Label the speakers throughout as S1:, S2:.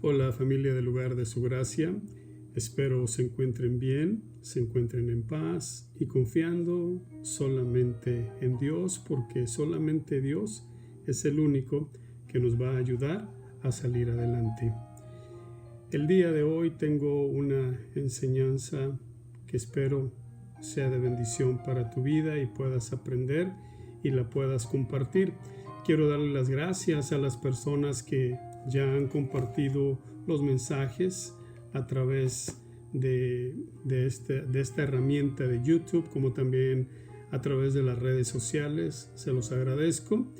S1: Hola familia del Lugar de Su Gracia, espero se encuentren bien, se encuentren en paz y confiando solamente en Dios, porque solamente Dios es el único que nos va a ayudar a salir adelante. El día de hoy tengo una enseñanza que espero sea de bendición para tu vida y puedas aprender y la puedas compartir. Quiero darle las gracias a las personas que ya han compartido los mensajes a través de esta herramienta de YouTube, como también a través de las redes sociales. Se los agradezco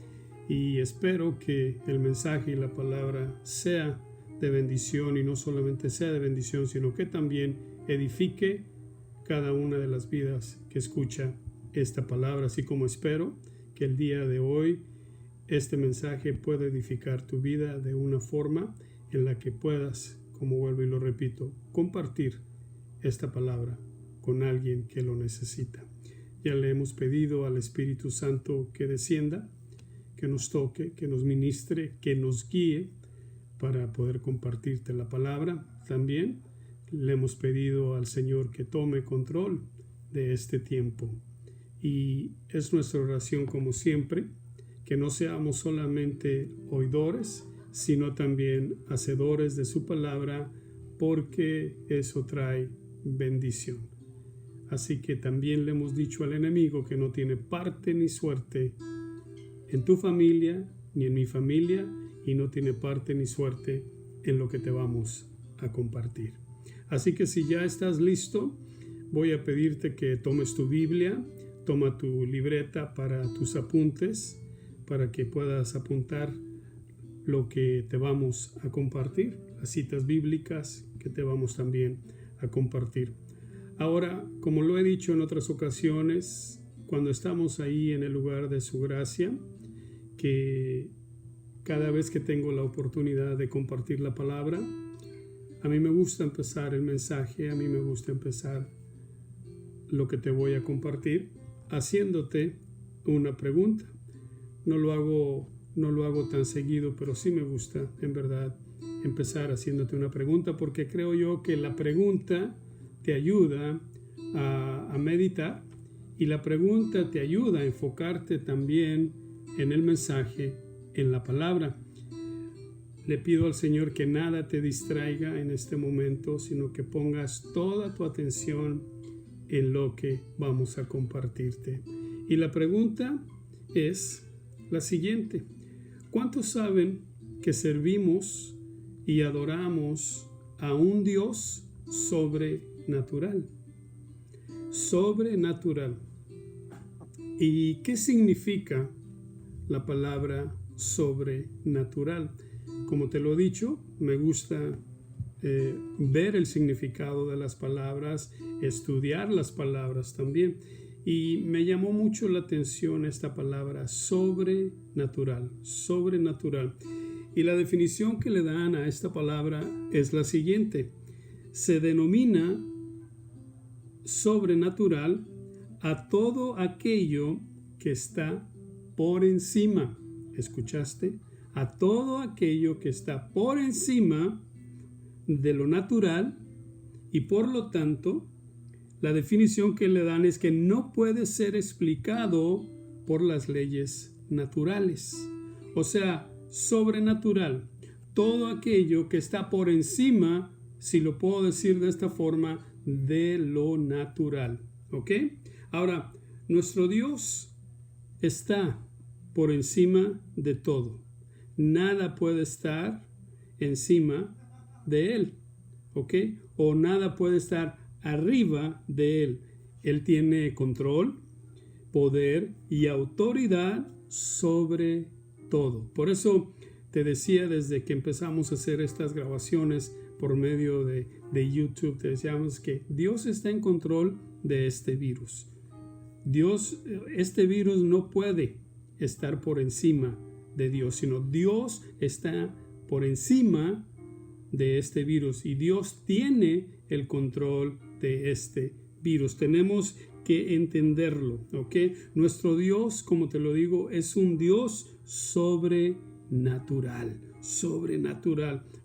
S1: y espero que el mensaje y la palabra sea de bendición, y no solamente sea de bendición, sino que también edifique cada una de las vidas que escucha esta palabra, así como espero que el día de hoy este mensaje pueda edificar tu vida de una forma en la que puedas, como vuelvo y lo repito, compartir esta palabra con alguien que lo necesita. Ya le hemos pedido al Espíritu Santo que descienda, que nos toque, que nos ministre, que nos guíe para poder compartirte la palabra. También le hemos pedido al Señor que tome control de este tiempo. Y es nuestra oración, como siempre, que no seamos solamente oidores, sino también hacedores de su palabra, porque eso trae bendición. Así que también le hemos dicho al enemigo que no tiene parte ni suerte en tu familia, ni en mi familia, y no tiene parte ni suerte en lo que te vamos a compartir. Así que si ya estás listo, voy a pedirte que tomes tu Biblia, toma tu libreta para tus apuntes, para que puedas apuntar lo que te vamos a compartir, las citas bíblicas que te vamos también a compartir. Ahora, como lo he dicho en otras ocasiones, cuando estamos ahí en el lugar de su gracia, que cada vez que tengo la oportunidad de compartir la palabra, a mí me gusta empezar el mensaje, a mí me gusta empezar lo que te voy a compartir haciéndote una pregunta. No lo hago tan seguido, pero sí me gusta, en verdad, empezar haciéndote una pregunta, porque creo yo que la pregunta te ayuda a meditar, y la pregunta te ayuda a enfocarte también en el mensaje, en la palabra. Le pido al Señor que nada te distraiga en este momento, sino que pongas toda tu atención en lo que vamos a compartirte. Y la pregunta es la siguiente: ¿cuántos saben que servimos y adoramos a un Dios sobrenatural? Sobrenatural. ¿Y qué significa la palabra sobrenatural? Como te lo he dicho, me gusta ver el significado de las palabras, estudiar las palabras también. Y me llamó mucho la atención esta palabra sobrenatural, sobrenatural. Y la definición que le dan a esta palabra es la siguiente: se denomina sobrenatural a todo aquello que está por encima. ¿Escuchaste? A todo aquello que está por encima de lo natural, y por lo tanto la definición que le dan es que no puede ser explicado por las leyes naturales. O sea, sobrenatural, todo aquello que está por encima, si lo puedo decir de esta forma, de lo natural. ¿Ok? Ahora, nuestro Dios está por encima de todo. Nada puede estar encima de Él. ¿Ok? O nada puede estar arriba de Él. Él tiene control, poder y autoridad sobre todo. Por eso te decía, desde que empezamos a hacer estas grabaciones por medio de YouTube, te decíamos que Dios está en control de este virus. Este virus no puede estar por encima de Dios, sino Dios está por encima de este virus, y Dios tiene el control de este virus. Tenemos que entenderlo, ¿ok? Nuestro Dios, como te lo digo, es un Dios sobrenatural,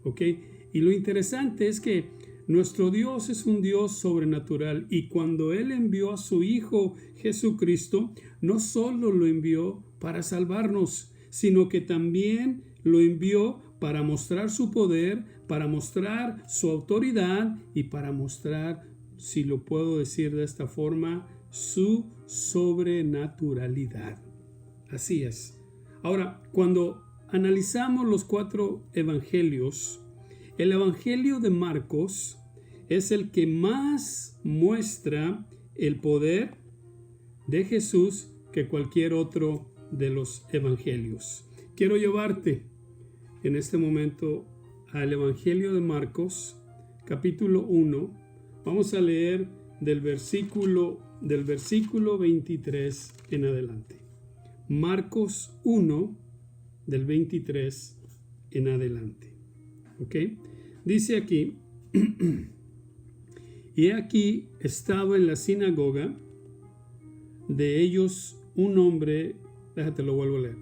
S1: ¿ok? Y lo interesante es que nuestro Dios es un Dios sobrenatural, y cuando Él envió a su Hijo Jesucristo, no solo lo envió para salvarnos, sino que también lo envió para mostrar su poder, para mostrar su autoridad y para mostrar, si lo puedo decir de esta forma, su sobrenaturalidad. Así es. Ahora, cuando analizamos los 4 evangelios, el evangelio de Marcos es el que más muestra el poder de Jesús que cualquier otro de los evangelios. Quiero llevarte en este momento al evangelio de Marcos, capítulo 1. Vamos a leer del versículo 23 en adelante. Marcos 1, del 23 en adelante. ¿Ok? Dice aquí, y aquí estaba en la sinagoga de ellos un hombre, déjate lo vuelvo a leer.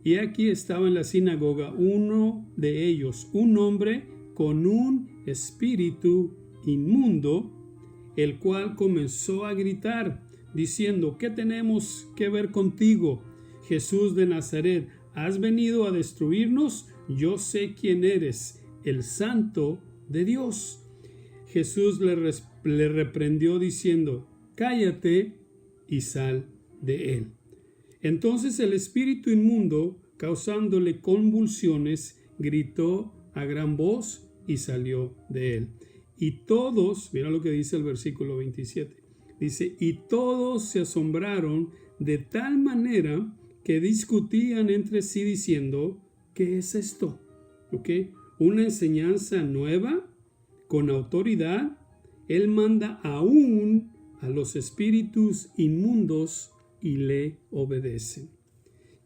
S1: Y aquí estaba en la sinagoga uno de ellos, un hombre con un espíritu inmundo, el cual comenzó a gritar, diciendo: ¿qué tenemos que ver contigo, Jesús de Nazaret? ¿Has venido a destruirnos? Yo sé quién eres, el Santo de Dios. Jesús le reprendió diciendo: cállate y sal de él. Entonces el espíritu inmundo, causándole convulsiones, gritó a gran voz y salió de él. Y todos, mira lo que dice el versículo 27, dice: y todos se asombraron de tal manera que discutían entre sí diciendo: ¿qué es esto? ¿Ok? Una enseñanza nueva, con autoridad. Él manda aún a los espíritus inmundos y le obedecen.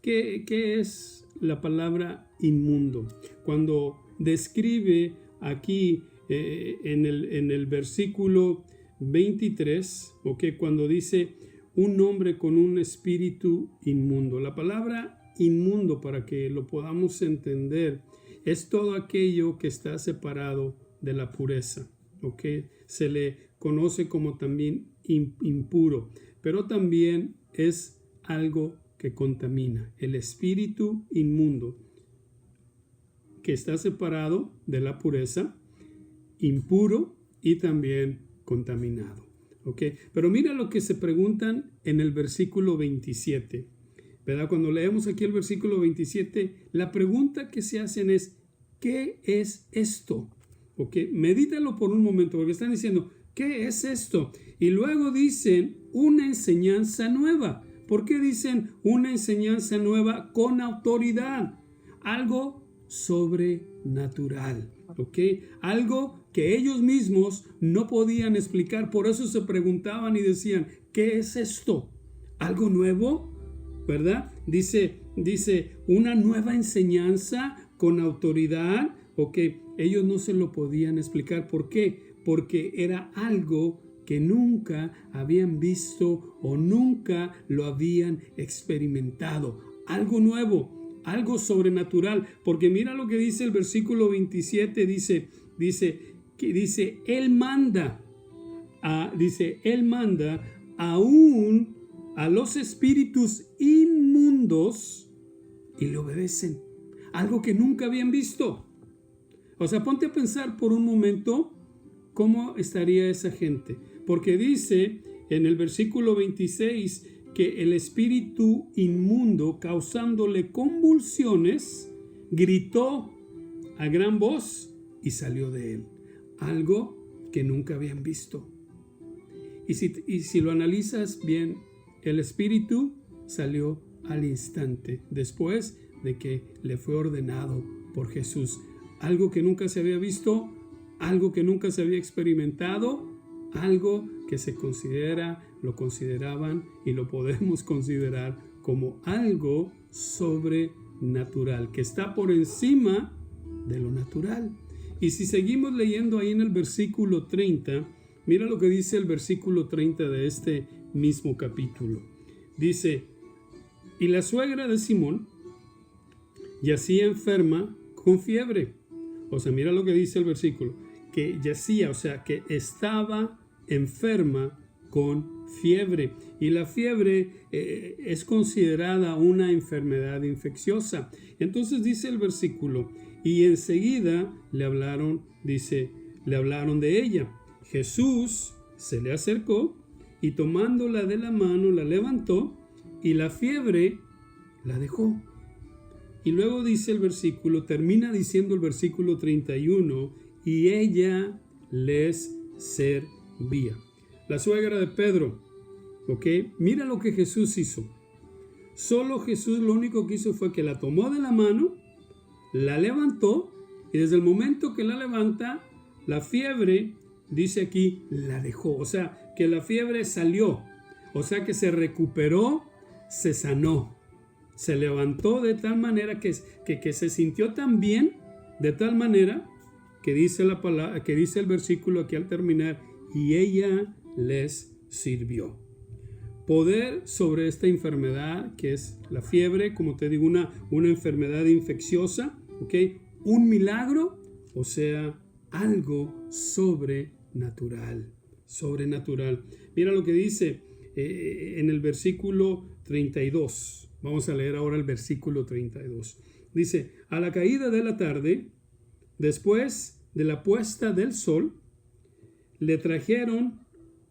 S1: ¿Qué es la palabra inmundo? Cuando describe aquí en el versículo 23, ¿okay? Cuando dice un hombre con un espíritu inmundo. La palabra inmundo, para que lo podamos entender, es todo aquello que está separado de la pureza. ¿Okay? Se le conoce como también impuro, pero también es algo que contamina. El espíritu inmundo, que está separado de la pureza, impuro y también contaminado. ¿Okay? Pero mira lo que se preguntan en el versículo 27. ¿Verdad? Cuando leemos aquí el versículo 27, la pregunta que se hacen es: ¿qué es esto? ¿Okay? Medítalo por un momento, porque están diciendo: ¿qué es esto? Y luego dicen: una enseñanza nueva. ¿Por qué dicen una enseñanza nueva con autoridad? Algo sobrenatural. ¿Ok? Algo que ellos mismos no podían explicar. Por eso se preguntaban y decían: ¿qué es esto? ¿Algo nuevo? ¿Verdad? Dice una nueva enseñanza con autoridad. ¿Ok? Ellos no se lo podían explicar. ¿Por qué? Porque era algo que nunca habían visto o nunca lo habían experimentado. Algo nuevo, algo sobrenatural. Porque mira lo que dice el versículo 27, dice, Él manda aún a los espíritus inmundos y le obedecen. Algo que nunca habían visto. O sea, ponte a pensar por un momento cómo estaría esa gente. Porque dice en el versículo 26 que el espíritu inmundo, causándole convulsiones, gritó a gran voz y salió de él. Algo que nunca habían visto. Y si lo analizas bien, el espíritu salió al instante, después de que le fue ordenado por Jesús. Algo que nunca se había visto, algo que nunca se había experimentado, algo que lo consideraban y lo podemos considerar como algo sobrenatural, que está por encima de lo natural. Y si seguimos leyendo ahí en el versículo 30, mira lo que dice el versículo 30 de este mismo capítulo. Dice: y la suegra de Simón yacía enferma con fiebre. O sea, mira lo que dice el versículo, que yacía, o sea, que estaba enferma con fiebre. Y la fiebre es considerada una enfermedad infecciosa. Entonces dice el versículo, y enseguida le hablaron de ella. Jesús se le acercó y tomándola de la mano la levantó y la fiebre la dejó. Y luego dice el versículo, termina diciendo el versículo 31, y ella les servía. La suegra de Pedro, ¿ok? Mira lo que Jesús hizo. Solo Jesús lo único que hizo fue que la tomó de la mano, la levantó, y desde el momento que la levanta, la fiebre, dice aquí, la dejó. O sea, que la fiebre salió. O sea, que se recuperó, se sanó. Se levantó de tal manera que se sintió tan bien, de tal manera que dice la palabra, que dice el versículo aquí al terminar, y ella les sirvió. Poder sobre esta enfermedad que es la fiebre, como te digo, una enfermedad infecciosa, ¿ok? Un milagro, o sea, algo sobrenatural. Mira lo que dice en el versículo 32. Vamos a leer ahora el versículo 32. Dice, a la caída de la tarde, después de la puesta del sol, le trajeron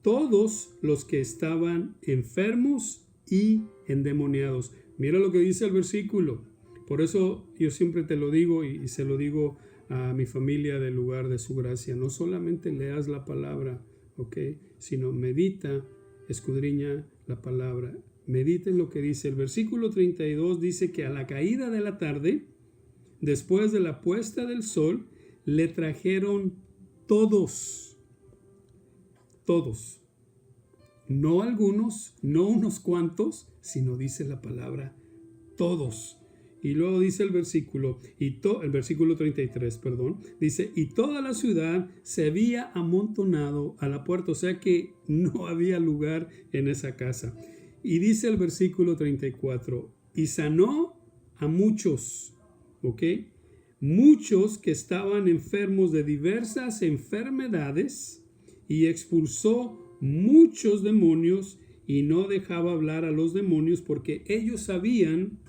S1: todos los que estaban enfermos y endemoniados. Mira lo que dice el versículo. Por eso yo siempre te lo digo y se lo digo a mi familia del lugar de su gracia. No solamente leas la palabra, ¿ok? Sino medita, escudriña la palabra. Medita en lo que dice. El versículo 32 dice que a la caída de la tarde, después de la puesta del sol, le trajeron todos. No algunos, no unos cuantos, sino dice la palabra todos. Y luego dice el versículo 33, dice, y toda la ciudad se había amontonado a la puerta, o sea que no había lugar en esa casa. Y dice el versículo 34, y sanó a muchos, ¿ok? Muchos que estaban enfermos de diversas enfermedades, y expulsó muchos demonios, y no dejaba hablar a los demonios, porque ellos sabían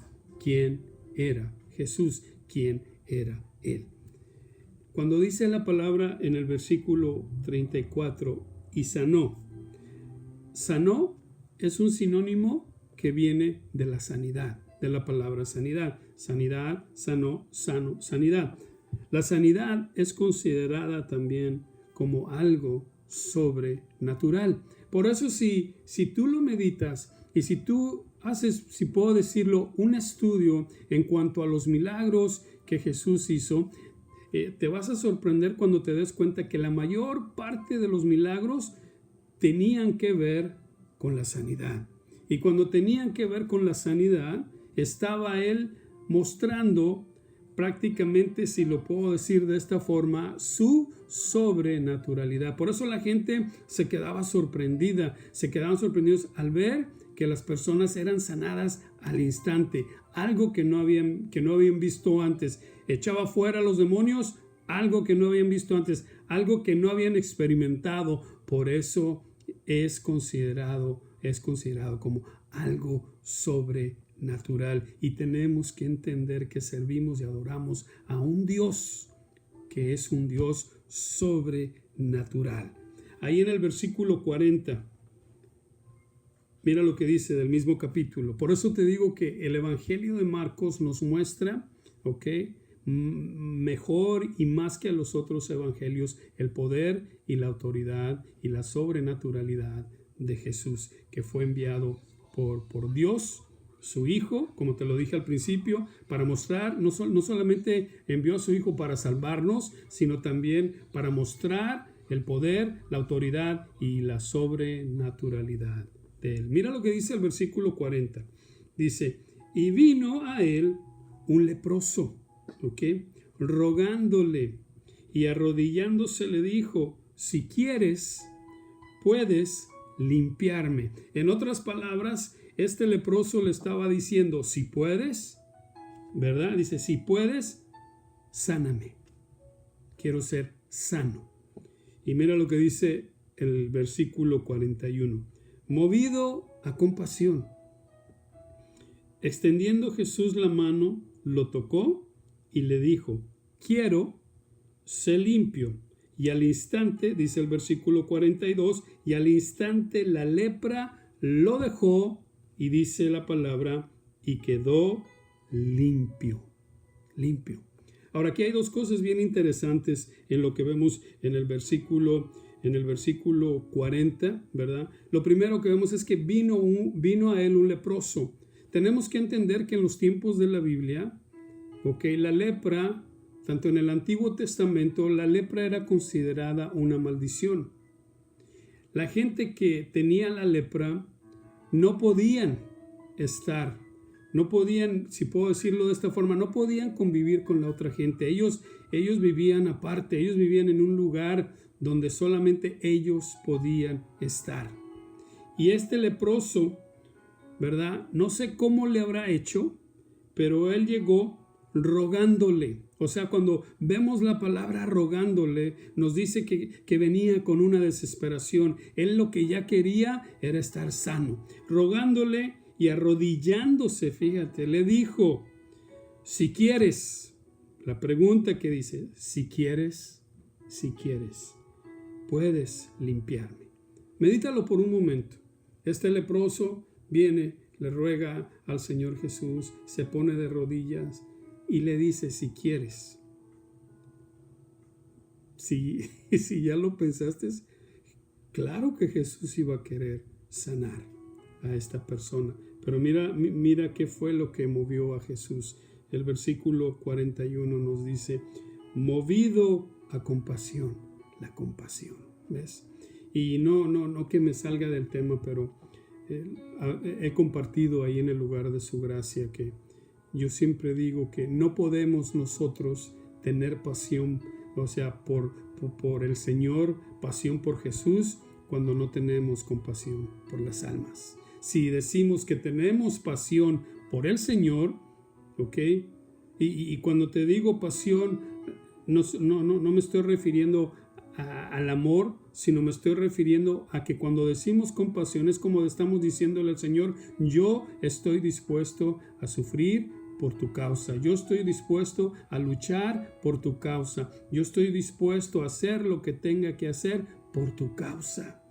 S1: quién era Jesús, quién era Él. Cuando dice la palabra en el versículo 34, y sanó es un sinónimo que viene de la sanidad, de la palabra sanidad. Sanidad, sanó, sano, sanidad. La sanidad es considerada también como algo sobrenatural. Por eso si tú lo meditas y si tú haces, si puedo decirlo, un estudio en cuanto a los milagros que Jesús hizo, te vas a sorprender cuando te des cuenta que la mayor parte de los milagros tenían que ver con la sanidad. Y cuando tenían que ver con la sanidad, estaba Él mostrando prácticamente, si lo puedo decir de esta forma, su sobrenaturalidad. Por eso la gente se quedaban sorprendidos al ver que las personas eran sanadas al instante, algo que no habían visto antes. Echaba fuera a los demonios, algo que no habían visto antes, algo que no habían experimentado. Por eso es considerado como algo sobrenatural. Y tenemos que entender que servimos y adoramos a un Dios que es un Dios sobrenatural. Ahí en el versículo 40, mira lo que dice del mismo capítulo. Por eso te digo que el Evangelio de Marcos nos muestra, mejor y más que a los otros evangelios, el poder y la autoridad y la sobrenaturalidad de Jesús, que fue enviado por Dios, su Hijo, como te lo dije al principio, para mostrar, no solamente envió a su Hijo para salvarnos, sino también para mostrar el poder, la autoridad y la sobrenaturalidad de Él. Mira lo que dice el versículo 40. Dice, y vino a Él un leproso, rogándole, y arrodillándose le dijo, si quieres, puedes limpiarme. En otras palabras, este leproso le estaba diciendo, si puedes, ¿verdad? Dice, si puedes, sáname. quiero ser sano. Y mira lo que dice el versículo 41. Movido a compasión, extendiendo Jesús la mano, lo tocó y le dijo: quiero, sé limpio. Y al instante, dice el versículo 42, y al instante la lepra lo dejó, y dice la palabra, y quedó limpio. Limpio. Ahora, aquí hay dos cosas bien interesantes en lo que vemos en el versículo 40, ¿verdad? Lo primero que vemos es que vino a él un leproso. Tenemos que entender que en los tiempos de la Biblia, la lepra, tanto en el Antiguo Testamento, la lepra era considerada una maldición. La gente que tenía la lepra no podían, si puedo decirlo de esta forma, no podían convivir con la otra gente. Ellos vivían aparte, ellos vivían en un lugar donde solamente ellos podían estar. Y este leproso, ¿verdad? No sé cómo le habrá hecho, pero él llegó rogándole. O sea, cuando vemos la palabra rogándole, nos dice que venía con una desesperación. Él lo que ya quería era estar sano. Rogándole y arrodillándose, fíjate, le dijo: si quieres, la pregunta que dice, si quieres, puedes limpiarme. Medítalo por un momento. Este leproso viene, le ruega al Señor Jesús, se pone de rodillas y le dice: si quieres. Si ya lo pensaste, claro que Jesús iba a querer sanar a esta persona. Pero mira qué fue lo que movió a Jesús. El versículo 41 nos dice: movido a compasión. La compasión, ¿ves? Y no que me salga del tema, pero he compartido ahí en el lugar de su gracia que yo siempre digo que no podemos nosotros tener pasión, o sea, por el Señor, pasión por Jesús, cuando no tenemos compasión por las almas. Si decimos que tenemos pasión por el Señor, ¿ok? Y cuando te digo pasión, no me estoy refiriendo al amor, sino me estoy refiriendo a que cuando decimos compasión es como estamos diciéndole al Señor: yo estoy dispuesto a sufrir por tu causa, yo estoy dispuesto a luchar por tu causa, yo estoy dispuesto a hacer lo que tenga que hacer por tu causa.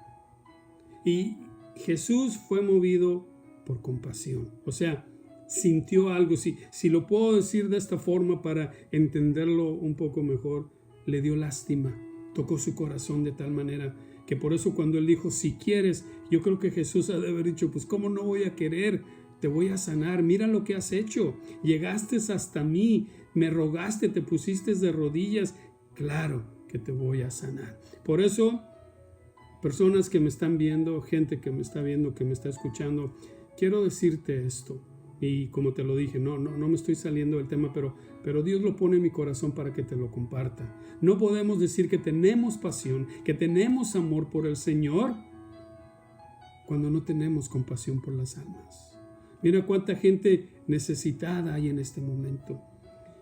S1: Y Jesús fue movido por compasión, o sea, sintió algo. Si lo puedo decir de esta forma para entenderlo un poco mejor, le dio lástima, tocó su corazón de tal manera que por eso cuando él dijo: si quieres, yo creo que Jesús ha de haber dicho: pues cómo no voy a querer, te voy a sanar, mira lo que has hecho, llegaste hasta mí, me rogaste, te pusiste de rodillas, claro que te voy a sanar. Por eso, personas que me están viendo, gente que me está viendo, que me está escuchando, quiero decirte esto. Y como te lo dije, no me estoy saliendo del tema, pero Dios lo pone en mi corazón para que te lo comparta. No podemos decir que tenemos pasión, que tenemos amor por el Señor, cuando no tenemos compasión por las almas. Mira cuánta gente necesitada hay en este momento.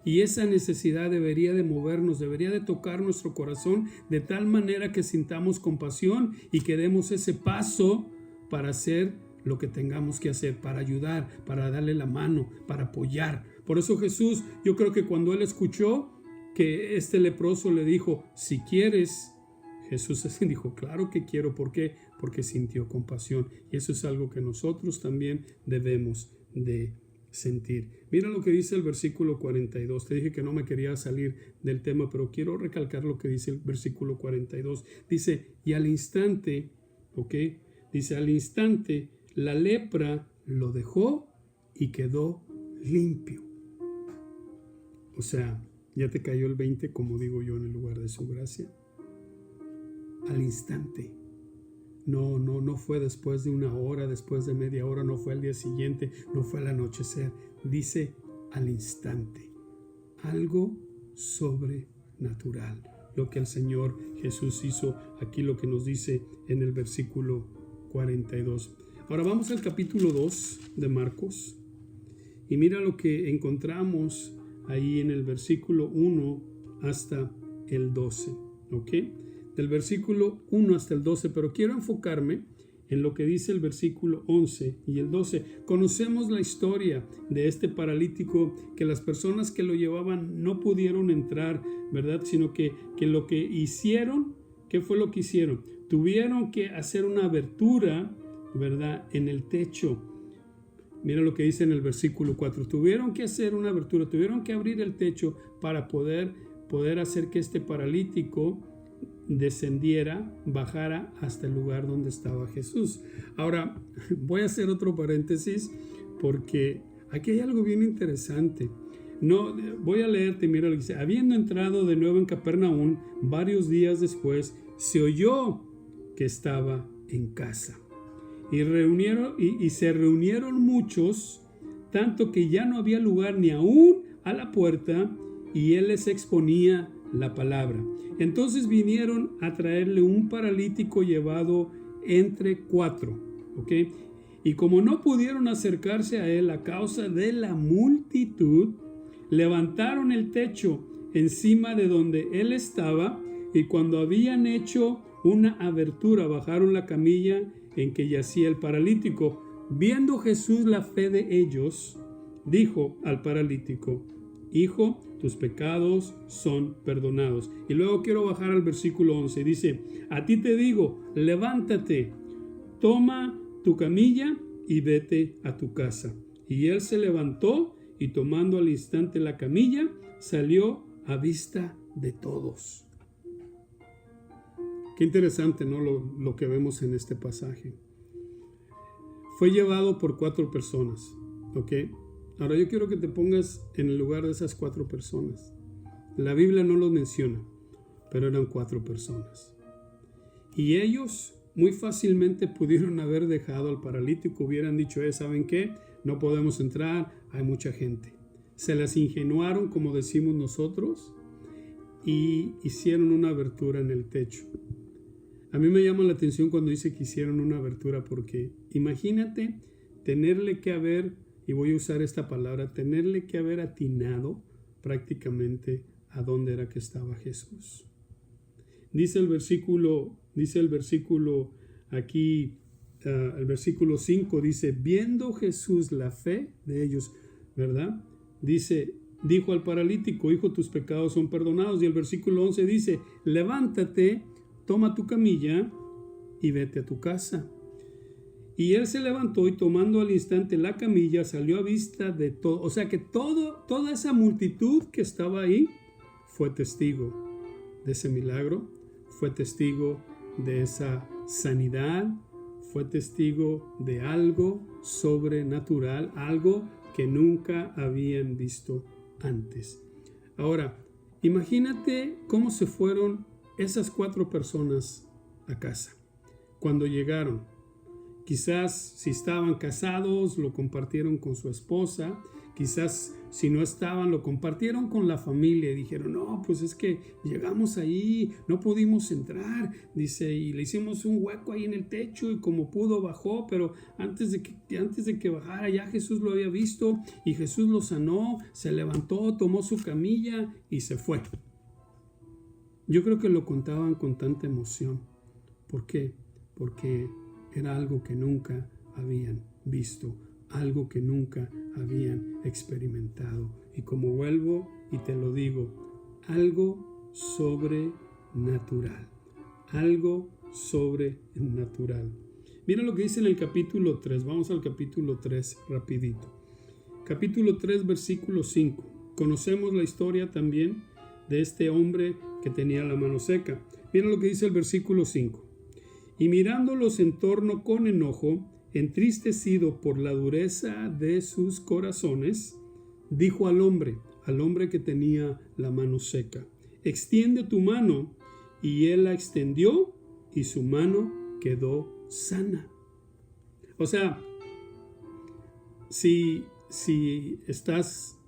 S1: Y esa necesidad debería de movernos, debería de tocar nuestro corazón de tal manera que sintamos compasión y que demos ese paso para hacer lo que tengamos que hacer, para ayudar, para darle la mano, para apoyar. Por eso Jesús, yo creo que cuando él escuchó que este leproso le dijo: si quieres, Jesús dijo: claro que quiero. ¿Por qué? Porque sintió compasión. Y eso es algo que nosotros también debemos de sentir. Mira lo que dice el versículo 42. Te dije que no me quería salir del tema, pero quiero recalcar lo que dice el versículo 42. Dice: y al instante, dice, al instante la lepra lo dejó y quedó limpio. O sea, ya te cayó el 20, como digo yo, en el lugar de su gracia. Al instante. No fue después de una hora, después de media hora, no fue al día siguiente, no fue al anochecer. Dice al instante. Algo sobrenatural. Lo que el Señor Jesús hizo, aquí lo que nos dice en el versículo 42. Ahora vamos al capítulo 2 de Marcos. Y mira lo que encontramos ahí en el versículo 1 hasta el 12, ¿ok? Del versículo 1 hasta el 12, pero quiero enfocarme en lo que dice el versículo 11 y el 12. Conocemos la historia de este paralítico, que las personas que lo llevaban no pudieron entrar, ¿verdad? Sino que lo que hicieron, ¿qué fue lo que hicieron? Tuvieron que hacer una abertura, ¿verdad?, en el techo. Mira lo que dice en el versículo 4. Tuvieron que hacer una abertura, tuvieron que abrir el techo para poder hacer que este paralítico descendiera, bajara hasta el lugar donde estaba Jesús. Ahora, voy a hacer otro paréntesis porque aquí hay algo bien interesante. No, voy a leerte, mira lo que dice. Habiendo entrado de nuevo en Capernaum, varios días después, se oyó que estaba en casa. Y se reunieron muchos, tanto que ya no había lugar ni aún a la puerta, y él les exponía la palabra. Entonces vinieron a traerle un paralítico llevado entre 4, ¿ok? Y como no pudieron acercarse a él a causa de la multitud, levantaron el techo encima de donde él estaba, y cuando habían hecho una abertura, bajaron la camilla en que yacía el paralítico. Viendo Jesús la fe de ellos, dijo al paralítico: Hijo, tus pecados son perdonados. Y luego quiero bajar al versículo 11. Dice: a ti te digo, levántate, toma tu camilla y vete a tu casa. Y él se levantó y, tomando al instante la camilla, salió a vista de todos. Qué interesante, ¿no? Lo que vemos en este pasaje. Fue llevado por 4 personas, ¿ok? Ahora yo quiero que te pongas en el lugar de esas 4 personas. La Biblia no los menciona, pero eran 4 personas. Y ellos muy fácilmente pudieron haber dejado al paralítico, hubieran dicho: ¿saben qué? No podemos entrar, hay mucha gente. Se las ingenuaron, como decimos nosotros, y hicieron una abertura en el techo. A mí me llama la atención cuando dice que hicieron una abertura, porque imagínate tenerle que haber, y voy a usar esta palabra, tenerle que haber atinado prácticamente a dónde era que estaba Jesús. Dice el versículo aquí, el versículo 5 dice: viendo Jesús la fe de ellos, ¿verdad? Dijo al paralítico: hijo, tus pecados son perdonados. Y el versículo 11 dice: levántate, toma tu camilla y vete a tu casa. Y él se levantó y, tomando al instante la camilla, salió a vista de todo. O sea que toda esa multitud que estaba ahí fue testigo de ese milagro, fue testigo de esa sanidad, fue testigo de algo sobrenatural, algo que nunca habían visto antes. Ahora, imagínate cómo se fueron esas 4 personas a casa. Cuando llegaron, quizás si estaban casados, lo compartieron con su esposa. Quizás si no estaban, lo compartieron con la familia y dijeron: no, pues es que llegamos ahí, no pudimos entrar, dice, y le hicimos un hueco ahí en el techo y como pudo bajó, pero antes de que bajara ya Jesús lo había visto y Jesús lo sanó, se levantó, tomó su camilla y se fue. Yo creo que lo contaban con tanta emoción. ¿Por qué? Porque era algo que nunca habían visto, algo que nunca habían experimentado. Y como vuelvo y te lo digo, algo sobrenatural. Algo sobrenatural. Mira lo que dice en el capítulo 3. Vamos al capítulo 3 rapidito. Capítulo 3, versículo 5. Conocemos la historia también de este hombre que tenía la mano seca. Mira lo que dice el versículo 5. Y mirándolos en torno con enojo, entristecido por la dureza de sus corazones, dijo al hombre que tenía la mano seca: extiende tu mano. Y él la extendió y su mano quedó sana. O sea, si estás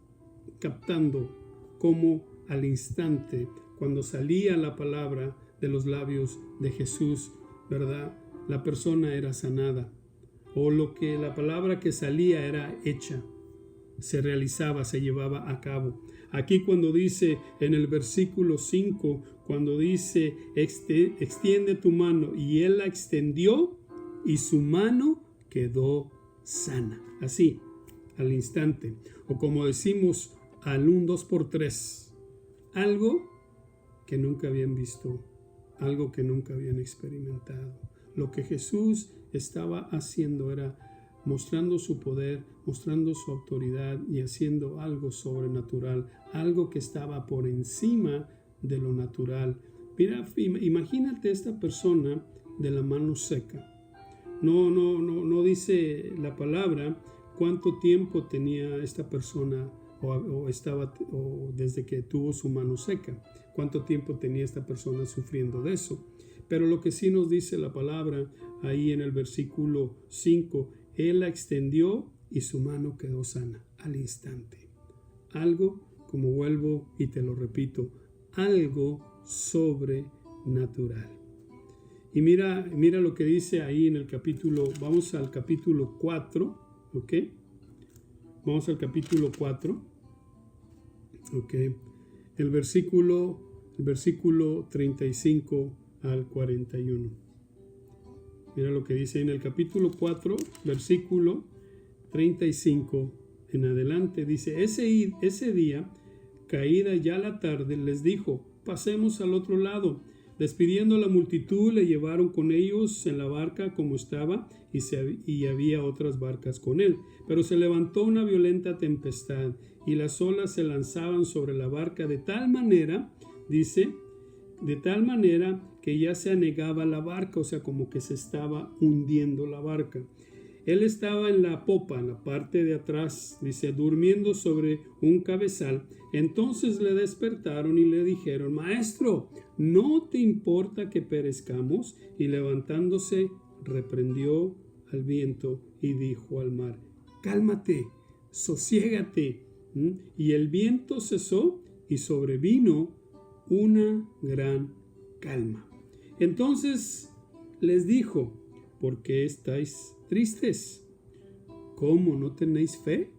S1: captando cómo al instante, cuando salía la palabra de los labios de Jesús, ¿verdad?, la persona era sanada, o la palabra que salía era hecha, se realizaba, se llevaba a cabo. Aquí cuando dice en el versículo 5, cuando dice extiende tu mano, y él la extendió y su mano quedó sana. Así, al instante. O como decimos al 1, 2 por 3. Algo que nunca habían visto, algo que nunca habían experimentado. Lo que Jesús estaba haciendo era mostrando su poder, mostrando su autoridad y haciendo algo sobrenatural, algo que estaba por encima de lo natural. Mira, imagínate esta persona de la mano seca. No dice la palabra cuánto tiempo tenía esta persona o desde que tuvo su mano seca, cuánto tiempo tenía esta persona sufriendo de eso. Pero lo que sí nos dice la palabra ahí en el versículo 5, él la extendió y su mano quedó sana al instante. Algo, como vuelvo y te lo repito, algo sobrenatural. Y mira lo que dice ahí en el capítulo, vamos al capítulo 4, ¿ok? Vamos al capítulo 4, ¿ok? El versículo 35 al 41. Mira lo que dice en el capítulo 4, versículo 35 en adelante. Dice, ese día, caída ya la tarde, les dijo, pasemos al otro lado. Despidiendo a la multitud, le llevaron con ellos en la barca como estaba, y había otras barcas con él. Pero se levantó una violenta tempestad, y las olas se lanzaban sobre la barca de tal manera, dice, de tal manera que ya se anegaba la barca, o sea, como que se estaba hundiendo la barca. Él estaba en la popa, en la parte de atrás, dice, durmiendo sobre un cabezal. Entonces le despertaron y le dijeron, Maestro, ¿no te importa que perezcamos? Y levantándose, reprendió al viento y dijo al mar, cálmate, sosiégate. Y el viento cesó y sobrevino una gran calma. Entonces les dijo, ¿por qué estáis tristes? ¿Cómo no tenéis fe?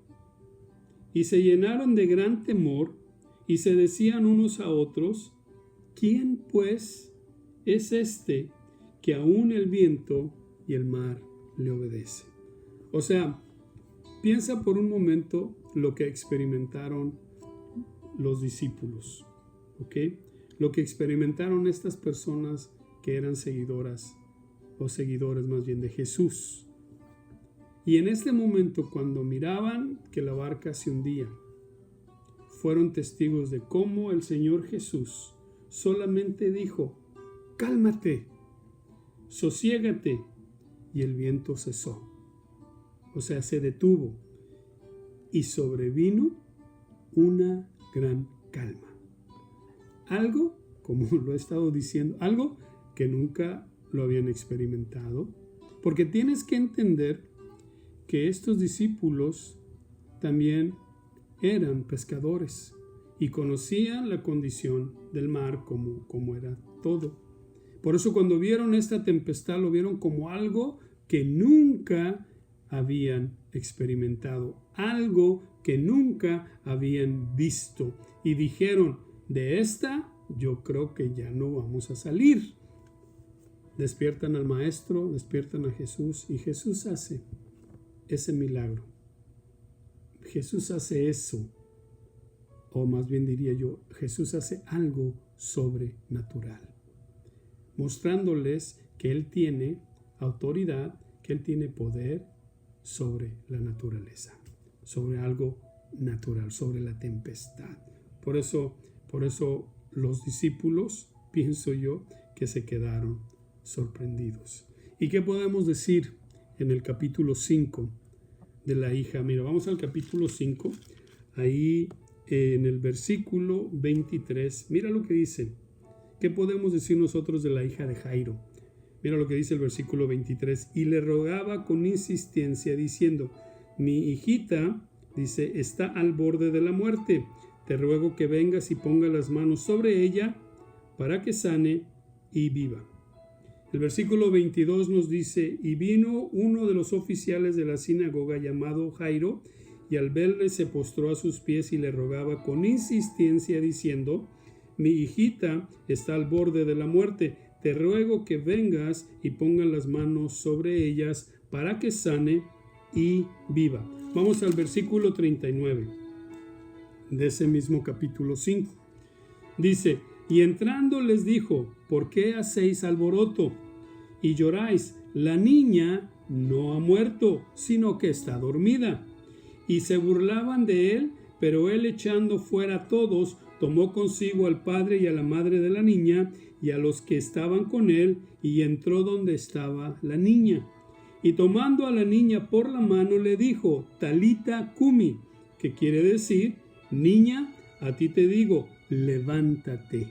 S1: Y se llenaron de gran temor y se decían unos a otros, ¿quién pues es este que aún el viento y el mar le obedecen? O sea, piensa por un momento lo que experimentaron los discípulos, ¿ok? Lo que experimentaron estas personas que eran seguidoras o seguidores más bien de Jesús. Y en este momento, cuando miraban que la barca se hundía, fueron testigos de cómo el Señor Jesús solamente dijo, cálmate, sosiégate, y el viento cesó. O sea, se detuvo y sobrevino una gran calma. Algo, como lo he estado diciendo, algo que nunca lo habían experimentado, porque tienes que entender que estos discípulos también eran pescadores y conocían la condición del mar como era todo. Por eso cuando vieron esta tempestad lo vieron como algo que nunca habían experimentado, algo que nunca habían visto, y dijeron, de esta yo creo que ya no vamos a salir. Despiertan al Maestro, despiertan a Jesús, y Jesús hace ese milagro. Jesús hace eso, o más bien diría yo, Jesús hace algo sobrenatural, mostrándoles que Él tiene autoridad, que Él tiene poder sobre la naturaleza, sobre algo natural, sobre la tempestad. Por eso los discípulos, pienso yo, que se quedaron sorprendidos. ¿Y qué podemos decir en el capítulo 5 de la hija? Mira, vamos al capítulo 5, ahí en el versículo 23, mira lo que dice. ¿Qué podemos decir nosotros de la hija de Jairo? Mira lo que dice el versículo 23. Y le rogaba con insistencia diciendo, mi hijita, dice, está al borde de la muerte. Te ruego que vengas y ponga las manos sobre ella para que sane y viva. El versículo 22 nos dice, y vino uno de los oficiales de la sinagoga llamado Jairo, y al verle se postró a sus pies y le rogaba con insistencia diciendo: mi hijita está al borde de la muerte, te ruego que vengas y pongas las manos sobre ellas para que sane y viva. Vamos al versículo 39 de ese mismo capítulo 5. Dice: y entrando les dijo: ¿por qué hacéis alboroto y lloráis? La niña no ha muerto, sino que está dormida. Y se burlaban de él, pero él, echando fuera a todos, tomó consigo al padre y a la madre de la niña y a los que estaban con él, y entró donde estaba la niña. Y tomando a la niña por la mano le dijo: Talita cumi, que quiere decir: niña, a ti te digo, levántate.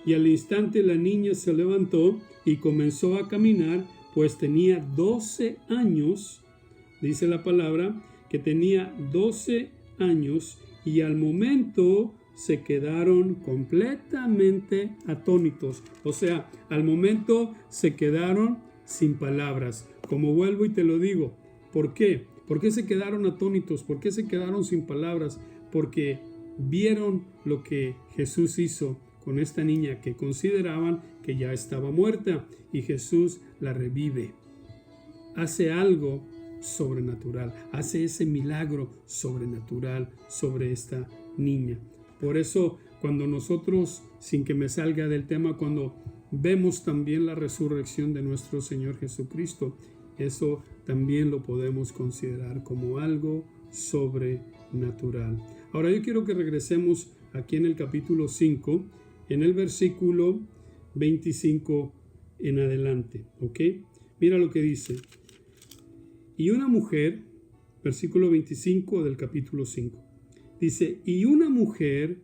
S1: Y al instante la niña se levantó y comenzó a caminar, pues tenía 12 años, dice la palabra, que tenía 12 años, y al momento se quedaron completamente atónitos. O sea, al momento se quedaron sin palabras. Como vuelvo y te lo digo, ¿por qué? ¿Por qué se quedaron atónitos? ¿Por qué se quedaron sin palabras? Porque vieron lo que Jesús hizo con esta niña que consideraban que ya estaba muerta, y Jesús la revive. Hace algo sobrenatural, hace ese milagro sobrenatural sobre esta niña. Por eso, cuando nosotros, sin que me salga del tema, cuando vemos también la resurrección de nuestro Señor Jesucristo, eso también lo podemos considerar como algo sobrenatural. Ahora yo quiero que regresemos aquí en el capítulo 5, en el versículo 25 en adelante, ¿ok? Mira lo que dice. Y una mujer, versículo 25 del capítulo 5, dice: y una mujer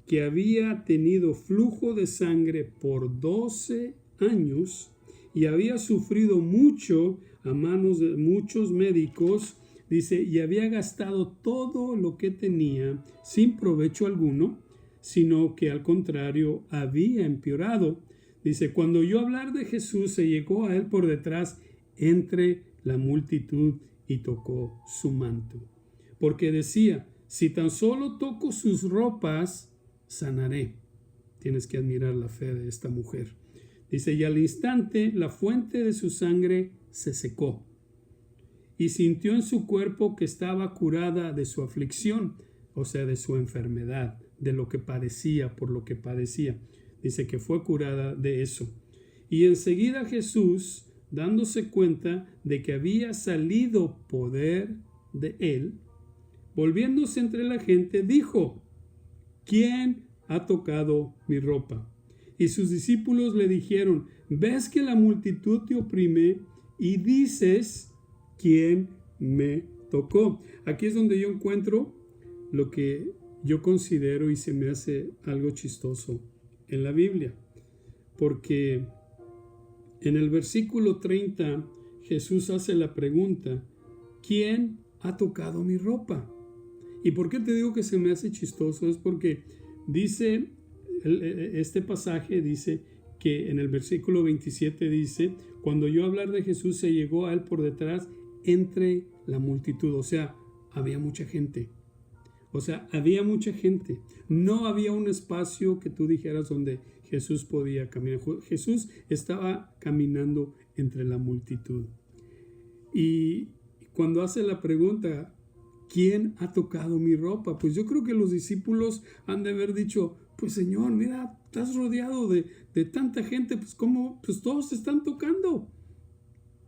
S1: que había tenido flujo de sangre por 12 años y había sufrido mucho a manos de muchos médicos, dice, y había gastado todo lo que tenía sin provecho alguno, sino que al contrario había empeorado. Dice: cuando oyó hablar de Jesús, se llegó a él por detrás entre la multitud y tocó su manto, porque decía: si tan solo toco sus ropas, sanaré. Tienes que admirar la fe de esta mujer. Dice: y al instante la fuente de su sangre se secó, y sintió en su cuerpo que estaba curada de su aflicción, o sea, de su enfermedad, de lo que padecía, por lo que padecía. Dice que fue curada de eso. Y enseguida Jesús, dándose cuenta de que había salido poder de él, volviéndose entre la gente, dijo: ¿quién ha tocado mi ropa? Y sus discípulos le dijeron: ¿ves que la multitud te oprime y dices: ¿quién me tocó? Aquí es donde yo encuentro lo que yo considero y se me hace algo chistoso en la Biblia, porque en el versículo 30 Jesús hace la pregunta: ¿quién ha tocado mi ropa? ¿Y por qué te digo que se me hace chistoso? Es porque dice, este pasaje dice que en el versículo 27 dice: cuando oyó hablar de Jesús, se llegó a él por detrás entre la multitud. O sea, había mucha gente. No había un espacio que tú dijeras donde Jesús podía caminar. Jesús estaba caminando entre la multitud. Y cuando hace la pregunta: ¿quién ha tocado mi ropa? Pues yo creo que los discípulos han de haber dicho: pues Señor, mira, estás rodeado de tanta gente, pues ¿cómo? Pues todos te están tocando.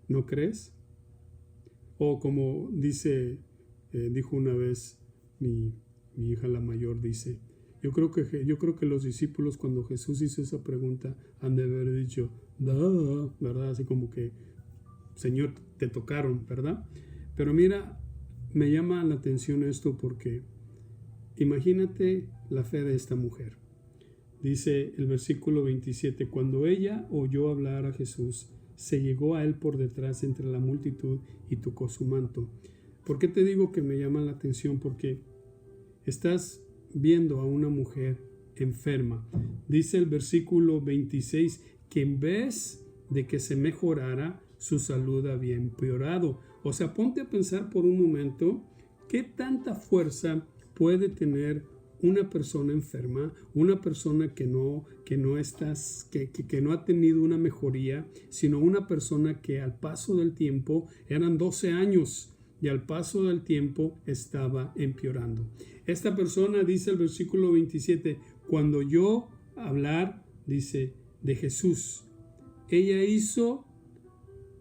S1: ¿No crees? O como dijo una vez mi hija la mayor, dice: yo creo que los discípulos, cuando Jesús hizo esa pregunta, han de haber dicho: ¿verdad? Así como que, Señor, te tocaron, ¿verdad? Pero mira, me llama la atención esto porque imagínate la fe de esta mujer. Dice el versículo 27, cuando ella oyó hablar a Jesús, se llegó a él por detrás entre la multitud y tocó su manto. ¿Por qué te digo que me llama la atención? Porque estás viendo a una mujer enferma. Dice el versículo 26 que en vez de que se mejorara, su salud había empeorado. O sea, ponte a pensar por un momento ¿Qué tanta fuerza puede tener una persona enferma, una persona que no ha tenido una mejoría, sino una persona que al paso del tiempo eran 12 años y al paso del tiempo estaba empeorando? Esta persona, dice el versículo 27, cuando oyó hablar, dice, de Jesús, ella hizo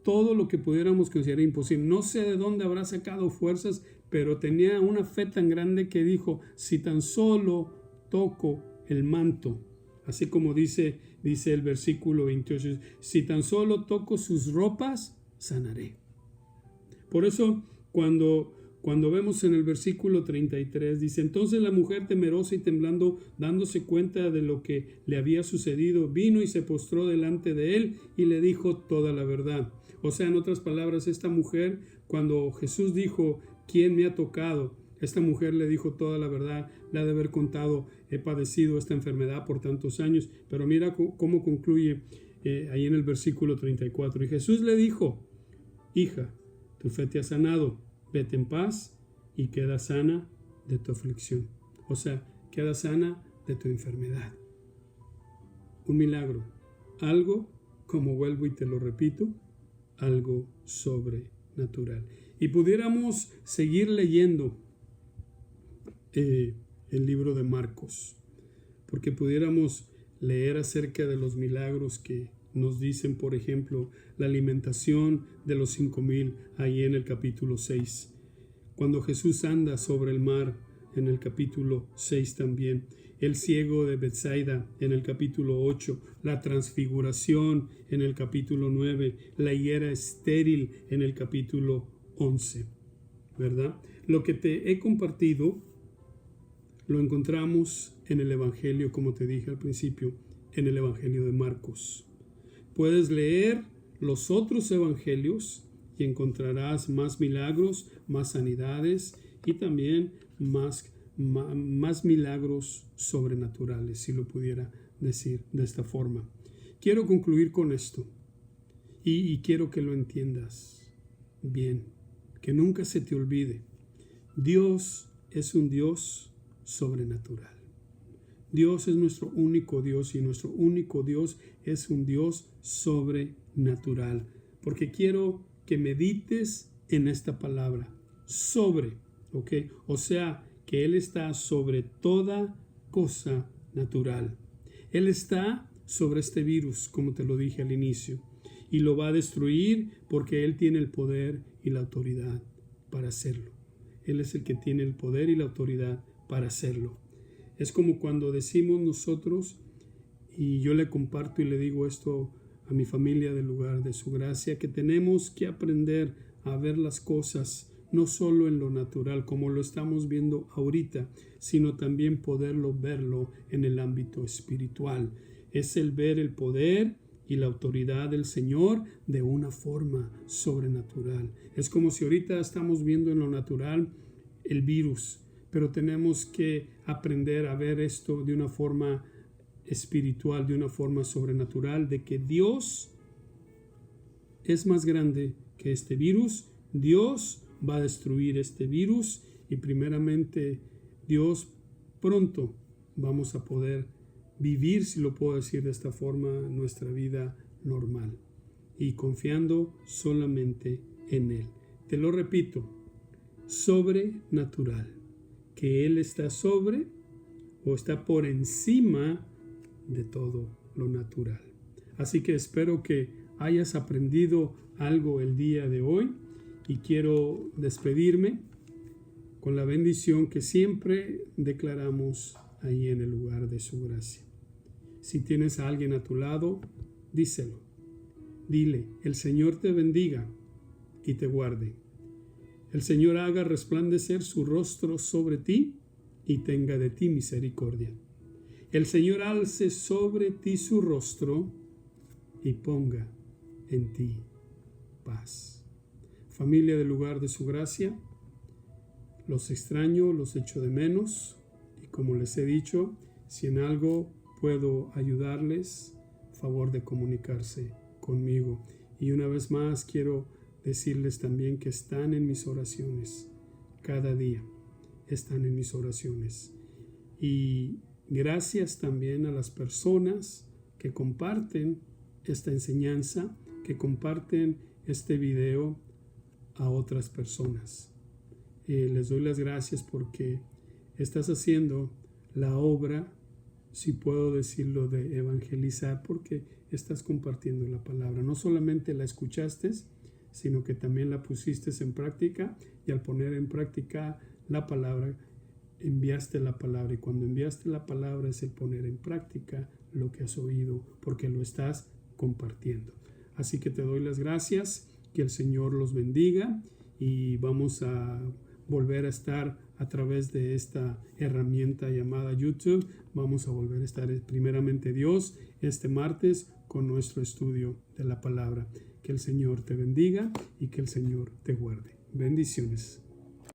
S1: todo lo que pudiéramos considerar imposible. No sé de dónde habrá sacado fuerzas, pero tenía una fe tan grande que dijo, si tan solo toco el manto, así como dice el versículo 28, si tan solo toco sus ropas, sanaré. Por eso, cuando vemos en el versículo 33, dice, entonces la mujer temerosa y temblando, dándose cuenta de lo que le había sucedido, vino y se postró delante de él y le dijo toda la verdad. O sea, en otras palabras, esta mujer, cuando Jesús dijo, ¿quién me ha tocado? Esta mujer le dijo toda la verdad, le ha de haber contado, he padecido esta enfermedad por tantos años, pero mira cómo concluye ahí en el versículo 34. Y Jesús le dijo, hija, tu fe te ha sanado, vete en paz y queda sana de tu aflicción. O sea, queda sana de tu enfermedad. Un milagro, algo, como vuelvo y te lo repito, algo sobrenatural. Y pudiéramos seguir leyendo el libro de Marcos, porque pudiéramos leer acerca de los milagros que nos dicen, por ejemplo, la alimentación de los 5,000 ahí en el capítulo 6. Cuando Jesús anda sobre el mar en el capítulo 6 también. El ciego de Betsaida en el capítulo 8. La transfiguración en el capítulo 9. La higuera estéril en el capítulo 11. ¿Verdad? Lo que te he compartido lo encontramos en el Evangelio, como te dije al principio, en el Evangelio de Marcos. Puedes leer los otros evangelios y encontrarás más milagros, más sanidades y también más milagros sobrenaturales, si lo pudiera decir de esta forma. Quiero concluir con esto y quiero que lo entiendas bien, que nunca se te olvide. Dios es un Dios sobrenatural. Dios es nuestro único Dios y nuestro único Dios es un Dios sobrenatural. Porque quiero que medites en esta palabra, sobre, ¿ok? O sea, que Él está sobre toda cosa natural. Él está sobre este virus, como te lo dije al inicio, y lo va a destruir porque Él tiene el poder y la autoridad para hacerlo. Él es el que tiene el poder y la autoridad para hacerlo. Es como cuando decimos nosotros, y yo le comparto y le digo esto a mi familia del lugar de su gracia, que tenemos que aprender a ver las cosas no solo en lo natural como lo estamos viendo ahorita, sino también poderlo verlo en el ámbito espiritual. Es el ver el poder y la autoridad del Señor de una forma sobrenatural. Es como si ahorita estamos viendo en lo natural el virus, pero tenemos que aprender a ver esto de una forma espiritual, de una forma sobrenatural, de que Dios es más grande que este virus. Dios va a destruir este virus y primeramente Dios pronto vamos a poder vivir, si lo puedo decir de esta forma, nuestra vida normal y confiando solamente en Él. Te lo repito, sobrenatural, que Él está sobre o está por encima de todo lo natural. Así que espero que hayas aprendido algo el día de hoy y quiero despedirme con la bendición que siempre declaramos ahí en el lugar de su gracia. Si tienes a alguien a tu lado, díselo. Dile, el Señor te bendiga y te guarde. El Señor haga resplandecer su rostro sobre ti y tenga de ti misericordia. El Señor alce sobre ti su rostro y ponga en ti paz. Familia del lugar de su gracia, los extraño, los echo de menos y como les he dicho, si en algo puedo ayudarles, favor de comunicarse conmigo. Y una vez más quiero decirles también que están en mis oraciones. cada día están en mis oraciones. Y gracias también a las personas que comparten esta enseñanza, que comparten este video a otras personas. Les doy las gracias porque estás haciendo la obra, si puedo decirlo, de evangelizar, porque estás compartiendo la palabra. No solamente la escuchaste, sino que también la pusiste en práctica, y al poner en práctica la palabra, enviaste la palabra, y cuando enviaste la palabra es el poner en práctica lo que has oído, porque lo estás compartiendo. Así que te doy las gracias, que el Señor los bendiga, y vamos a volver a estar a través de esta herramienta llamada YouTube. Vamos a volver a estar primeramente Dios este martes con nuestro estudio de la palabra. Que el Señor te bendiga y que el Señor te guarde. Bendiciones.